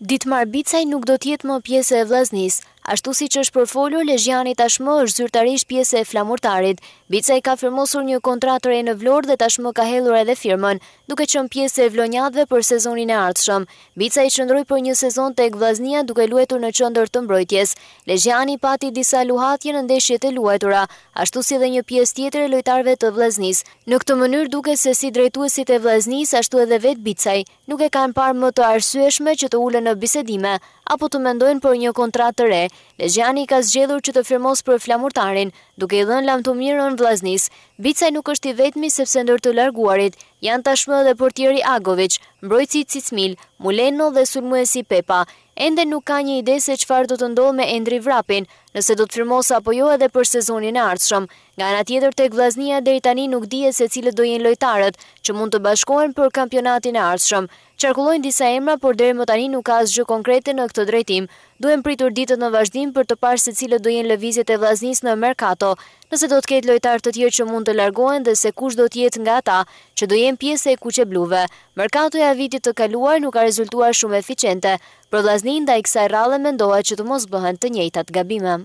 Ditmar Bicaj nuk do t'jetë më pjesë e Vllaznisë. Ashtu si që është përfolur, Lezhjani tashmë është zyrtarisht pjesë e flamurtarit. Bicaj ka firmosur një kontratë re në Vlorë dhe tashmë ka hellur edhe firmën, duke qenë pjesë e vlonjatëve për sezonin e ardhshëm. Bicaj qëndroi për një sezon tek Vllaznia duke luajtur në qendër të mbrojtjes. Lezhjani pati disa luhatje në ndeshjet e luajtura, ashtu si edhe një pjesë tjetër e lojtarëve të Vllaznisë. Në këtë mënyrë duket se si drejtuesit e Vllaznisë ashtu edhe vet Bicaj nuk e kanë parë më të arsyeshme që të ulen në bisedime apo të mendojnë për një kontratë të re. Lezhjani ka zgjedhur që të firmos për flamurtarin, duke i dhënë lamtomirën Vllaznisë. Bicaj nuk është i vetmi sepse ndër të larguarit janë tashmë edhe portieri Agović, mbrojtësit Cicmil, Muleno dhe sulmuesi Pepa. Ende nuk ka një ide se çfarë do të ndodhë me Endri Vrapin, nëse do të firmos apo jo edhe për sezonin e ardhshëm. Nga ana tjetër tek Vllaznia deri tani nuk dihet se cilët do jenë lojtarët që mund të bashkohen për kampionatin e ardhshëm. Qarkullojnë disa emra, por deri më tani nuk ka asgjë konkrete në këtë drejtim. Duhen pritur ditët në vazhdim për të parë se cilët do jenë lëvizjet e Vllaznisë në merkato, nëse do të ketë lojtarë të tjerë që mund të largohen dhe se kush do të jetë nga ata që do jenë pjesë e kuqebluve. Merkatoja e vitit të kaluar nuk ka rezultuar shumë eficiente. Për Vllaznin ndaj kësaj rradhe mendohet që të mos bëhen të njëjtat gabime.